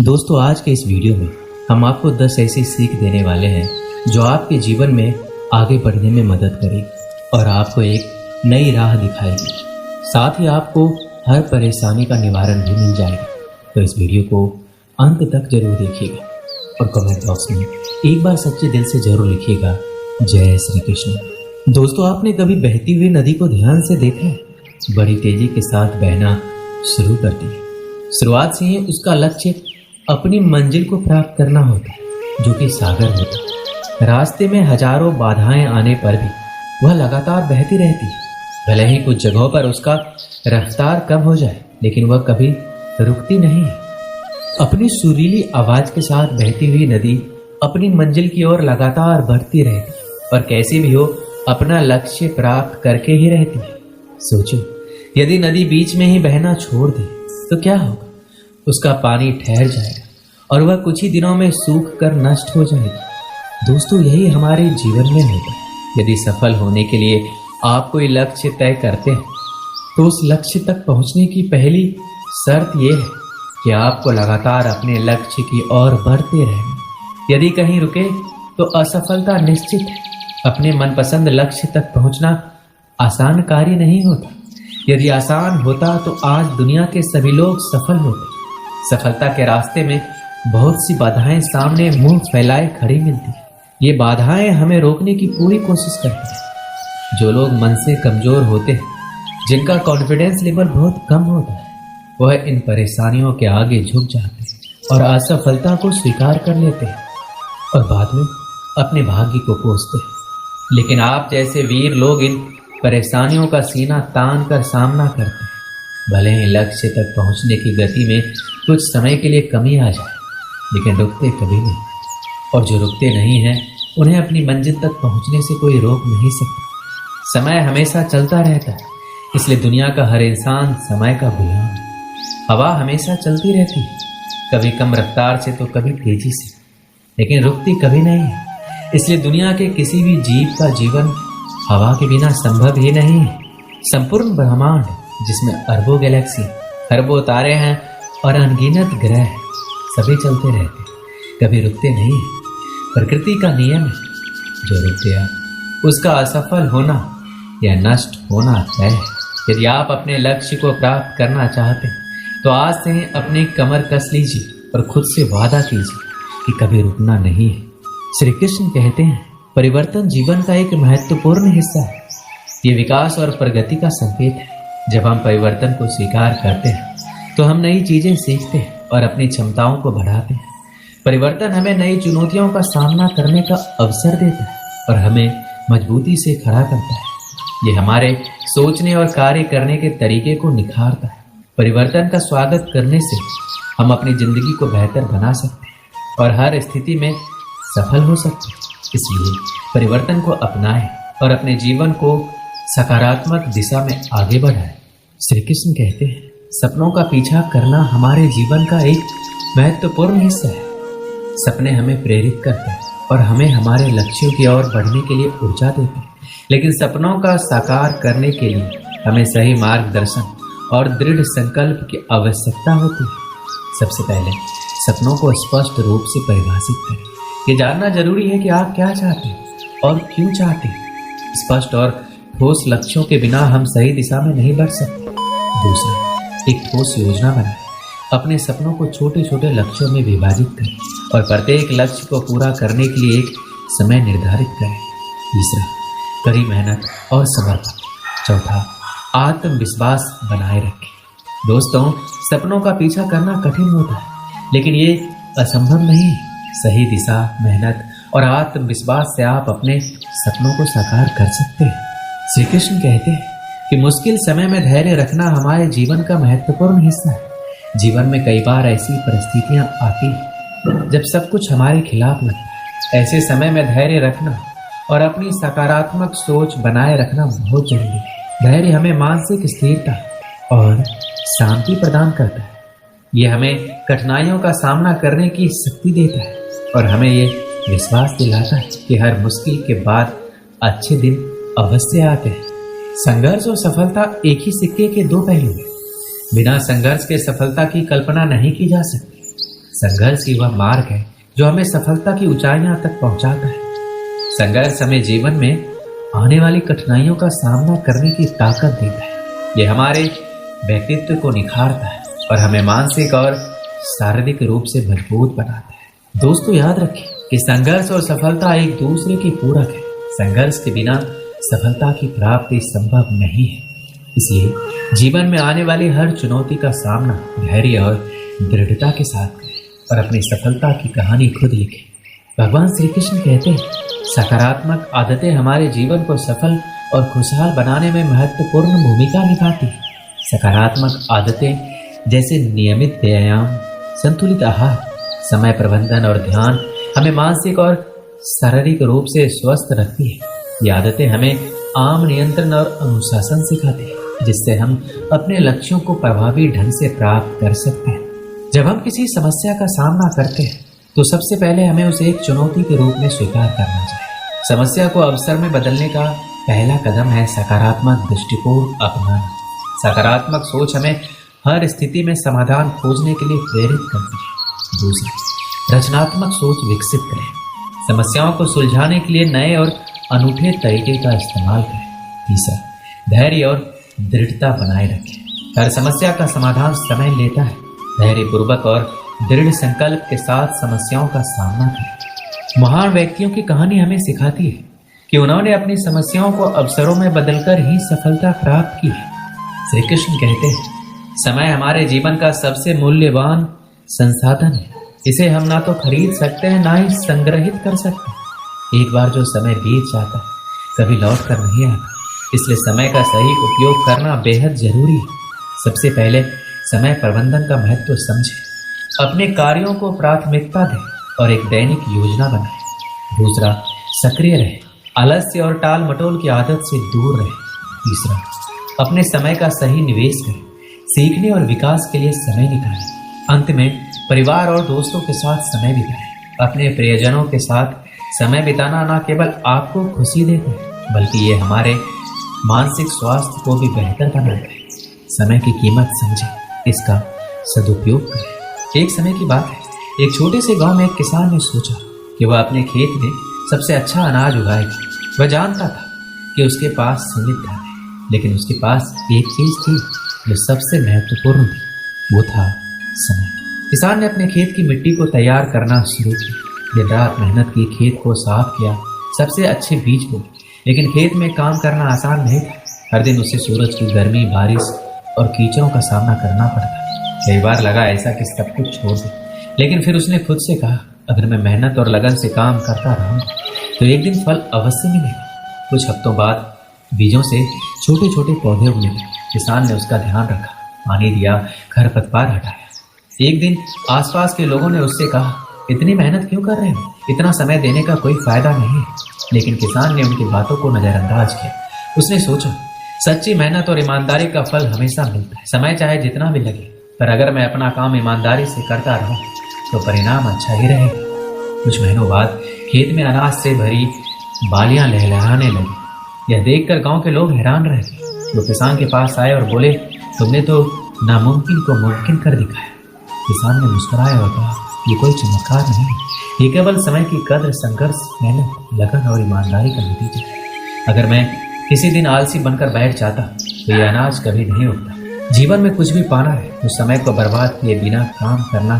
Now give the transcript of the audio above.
दोस्तों, आज के इस वीडियो में हम आपको 10 ऐसी सीख देने वाले हैं जो आपके जीवन में आगे बढ़ने में मदद करेगी और आपको एक नई राह दिखाएगी। साथ ही आपको हर परेशानी का निवारण भी मिल जाएगा। तो इस वीडियो को अंत तक जरूर देखिएगा और कमेंट बॉक्स में एक बार सच्चे दिल से जरूर लिखिएगा, जय श्री कृष्ण। दोस्तों, आपने कभी बहती हुई नदी को ध्यान से देखा है? बड़ी तेजी के साथ बहना शुरू करती है। शुरुआत से ही उसका लक्ष्य अपनी मंजिल को प्राप्त करना होता है, जो कि सागर होता है। रास्ते में हजारों बाधाएं आने पर भी वह लगातार बहती रहती है। भले ही कुछ जगहों पर उसका रफ्तार कम हो जाए, लेकिन वह कभी रुकती नहीं है। अपनी सुरीली आवाज के साथ बहती हुई नदी अपनी मंजिल की ओर लगातार बढ़ती रहती है और कैसी भी हो अपना लक्ष्य प्राप्त करके ही रहती है। सोचो, यदि नदी बीच में ही बहना छोड़ दे तो क्या होगा? उसका पानी ठहर जाएगा और वह कुछ ही दिनों में सूख कर नष्ट हो जाएगी। दोस्तों, यही हमारे जीवन में होता है। यदि सफल होने के लिए आप कोई लक्ष्य तय करते हैं तो उस लक्ष्य तक पहुंचने की पहली शर्त यह है कि आपको लगातार अपने लक्ष्य की ओर बढ़ते रहना। यदि कहीं रुके तो असफलता निश्चित है। अपने मनपसंद लक्ष्य तक पहुंचना आसान कार्य नहीं होता। यदि आसान होता तो आज दुनिया के सभी लोग सफल होते। सफलता के रास्ते में बहुत सी बाधाएं सामने मुंह फैलाए खड़ी मिलती है। ये बाधाएं हमें रोकने की पूरी कोशिश करती हैं। जो लोग मन से कमजोर होते हैं, जिनका कॉन्फिडेंस लेवल बहुत कम होता है, वह इन परेशानियों के आगे झुक जाते हैं और असफलता को स्वीकार कर लेते हैं और बाद में अपने भाग्य को कोसते हैं। लेकिन आप जैसे वीर लोग इन परेशानियों का सीना तान कर सामना करते हैं। भले ही लक्ष्य तक पहुंचने की गति में कुछ समय के लिए कमी आ जाए, लेकिन रुकते कभी नहीं। और जो रुकते नहीं हैं, उन्हें अपनी मंजिल तक पहुंचने से कोई रोक नहीं सकता। समय हमेशा चलता रहता है, इसलिए दुनिया का हर इंसान समय का गुलाम है। हवा हमेशा चलती रहती है, कभी कम रफ्तार से तो कभी तेजी से, लेकिन रुकती कभी नहीं है। इसलिए दुनिया के किसी भी जीव का जीवन हवा के बिना संभव ही नहीं है। संपूर्ण ब्रह्मांड, जिसमें अरबों गैलेक्सी, खरबों तारे हैं और अनगिनत ग्रह, सभी चलते रहते हैं, कभी रुकते नहीं है। प्रकृति का नियम है, जो रुक गया उसका असफल होना या नष्ट होना तय है। यदि आप अपने लक्ष्य को प्राप्त करना चाहते हैं तो आज से ही अपनी कमर कस लीजिए और खुद से वादा कीजिए कि कभी रुकना नहीं है। श्री कृष्ण कहते हैं, परिवर्तन जीवन का एक महत्वपूर्ण हिस्सा है। ये विकास और प्रगति का संकेत है। जब हम परिवर्तन को स्वीकार करते हैं तो हम नई चीजें सीखते हैं और अपनी क्षमताओं को बढ़ाते हैं। परिवर्तन हमें नई चुनौतियों का सामना करने का अवसर देता है और हमें मजबूती से खड़ा करता है। ये हमारे सोचने और कार्य करने के तरीके को निखारता है। परिवर्तन का स्वागत करने से हम अपनी जिंदगी को बेहतर बना सकते हैं और हर स्थिति में सफल हो सकते हैं। इसलिए परिवर्तन को अपनाएं और अपने जीवन को सकारात्मक दिशा में आगे बढ़ाएं। श्री कृष्ण कहते हैं, सपनों का पीछा करना हमारे जीवन का एक महत्वपूर्ण हिस्सा है। सपने हमें प्रेरित करते हैं और हमें हमारे लक्ष्यों की ओर बढ़ने के लिए ऊर्जा देते हैं। लेकिन सपनों का साकार करने के लिए हमें सही मार्गदर्शन और दृढ़ संकल्प की आवश्यकता होती है। सबसे पहले सपनों को स्पष्ट रूप से परिभाषित करें। ये जानना जरूरी है कि आप क्या चाहते हैं और क्यों चाहते हैं। स्पष्ट और ठोस लक्ष्यों के बिना हम सही दिशा में नहीं बढ़ सकते। दूसरा, एक ठोस योजना बनाएं। अपने सपनों को छोटे छोटे लक्ष्यों में विभाजित करें और प्रत्येक लक्ष्य को पूरा करने के लिए एक समय निर्धारित करें। तीसरा, कड़ी मेहनत और समर्पण। चौथा, आत्मविश्वास बनाए रखें। दोस्तों, सपनों का पीछा करना कठिन होता है, लेकिन ये असंभव नहीं है। सही दिशा, मेहनत और आत्मविश्वास से आप अपने सपनों को साकार कर सकते हैं। श्री कृष्ण कहते हैं कि मुश्किल समय में धैर्य रखना हमारे जीवन का महत्वपूर्ण हिस्सा है। जीवन में कई बार ऐसी परिस्थितियां आती हैं जब सब कुछ हमारे खिलाफ लगता है। ऐसे समय में धैर्य रखना और अपनी सकारात्मक सोच बनाए रखना बहुत जरूरी है। धैर्य हमें मानसिक स्थिरता और शांति प्रदान करता है। ये हमें कठिनाइयों का सामना करने की शक्ति देता है और हमें ये विश्वास दिलाता है कि हर मुश्किल के बाद अच्छे दिन अवश्य आते हैं। संघर्ष और सफलता एक ही सिक्के के दो पहलू हैं। बिना संघर्ष के सफलता की कल्पना नहीं की जा सकती। संघर्ष ही वह मार्ग है जो हमें सफलता की ऊंचाइयां तक पहुंचाता है। संघर्ष हमें जीवन में आने वाली कठिनाइयों का सामना करने की ताकत देता है। ये हमारे व्यक्तित्व को निखारता है और हमें मानसिक और शारीरिक रूप से मजबूत बनाता है। दोस्तों, याद रखें कि संघर्ष और सफलता एक दूसरे के पूरक है। संघर्ष के बिना सफलता की प्राप्ति संभव नहीं है। इसलिए जीवन में आने वाली हर चुनौती का सामना धैर्य और दृढ़ता के साथ करें और अपनी सफलता की कहानी खुद लिखें। भगवान श्री कृष्ण कहते हैं, सकारात्मक आदतें हमारे जीवन को सफल और खुशहाल बनाने में महत्वपूर्ण भूमिका निभाती हैं। सकारात्मक आदतें जैसे नियमित व्यायाम, संतुलित आहार, समय प्रबंधन और ध्यान हमें मानसिक और शारीरिक रूप से स्वस्थ रखती है। ये आदतें हमें आम नियंत्रण और अनुशासन सिखाती है, जिससे हम अपने लक्ष्यों को प्रभावी ढंग से प्राप्त कर सकते हैं। जब हम किसी समस्या का सामना करते हैं तो सबसे पहले हमें उसे एक चुनौती के रूप में स्वीकार करना चाहिए। समस्या को अवसर में बदलने का पहला कदम है सकारात्मक दृष्टिकोण अपनाना। सकारात्मक सोच हमें हर स्थिति में समाधान खोजने के लिए प्रेरित करती है। दूसरा, रचनात्मक सोच विकसित करें। समस्याओं को सुलझाने के लिए नए और अनूठे तरीके का इस्तेमाल करें। तीसरा, धैर्य और दृढ़ता बनाए रखें। हर समस्या का समाधान समय लेता है। धैर्यपूर्वक और दृढ़ संकल्प के साथ समस्याओं का सामना करें। महान व्यक्तियों की कहानी हमें सिखाती है कि उन्होंने अपनी समस्याओं को अवसरों में बदलकर ही सफलता प्राप्त की है। श्री कृष्ण कहते हैं, समय हमारे जीवन का सबसे मूल्यवान संसाधन है। इसे हम ना तो खरीद सकते हैं, ना ही संग्रहित कर सकते हैं। एक बार जो समय बीत जाता है कभी लौट कर नहीं आता, इसलिए समय का सही उपयोग करना बेहद जरूरी है। सबसे पहले समय प्रबंधन का महत्व समझें। अपने कार्यों को प्राथमिकता दें और एक दैनिक योजना बनाएं। दूसरा, सक्रिय रहें। आलस्य और टाल मटोल की आदत से दूर रहें। तीसरा, अपने समय का सही निवेश करें। सीखने और विकास के लिए समय निकालें। अंत में परिवार और दोस्तों के साथ समय बिताएं। अपने प्रियजनों के साथ समय बिताना न केवल आपको खुशी देता है, बल्कि ये हमारे मानसिक स्वास्थ्य को भी बेहतर बनाता है। समय की कीमत समझें, इसका सदुपयोग करें। एक समय की बात है, एक छोटे से गांव में एक किसान ने सोचा कि वह अपने खेत में सबसे अच्छा अनाज उगाएगा। वह जानता था कि उसके पास सीमित धन है, लेकिन उसके पास एक चीज थी जो सबसे महत्वपूर्ण थी, वो था समय। किसान ने अपने खेत की मिट्टी को तैयार करना शुरू किया। दिन रात मेहनत की, खेत को साफ किया, सबसे अच्छे बीज बोए। लेकिन खेत में काम करना आसान नहीं था। हर दिन उसे सूरज की गर्मी, बारिश और कीचड़ों का सामना करना पड़ता। कई बार लगा ऐसा कि सब कुछ छोड़ दे, लेकिन फिर उसने खुद से कहा, अगर मैं मेहनत और लगन से काम करता रहूं तो एक दिन फल अवश्य मिलेगा। कुछ हफ्तों बाद बीजों से छोटे छोटे पौधे उगने लगे। किसान ने उसका ध्यान रखा, पानी दिया, खरपतवार हटाया। एक दिन आसपास के लोगों ने उससे कहा, इतनी मेहनत क्यों कर रहे हो? इतना समय देने का कोई फायदा नहीं है। लेकिन किसान ने उनकी बातों को नजरअंदाज किया। उसने सोचा, सच्ची मेहनत और ईमानदारी का फल हमेशा मिलता है। समय चाहे जितना भी लगे, पर अगर मैं अपना काम ईमानदारी से करता रहूं तो परिणाम अच्छा ही रहेगा। कुछ महीनों बाद खेत में अनाज से भरी बालियां लहलहाने लगी। यह देखकर गांव के लोग हैरान रह गए। वो किसान के पास आए और बोले, तुमने तो नामुमकिन को मुमकिन कर दिखाया। किसान ने मुस्कुराया और कहा, ये कोई चमत्कार नहीं, ये केवल समय की कद्र, संघर्ष, मेहनत, लगन और ईमानदारी का नतीजा है। अगर मैं किसी दिन आलसी बनकर बैठ जाता तो यह अनाज कभी नहीं उगता। जीवन में कुछ भी पाना है तो समय को बर्बाद किए बिना काम करना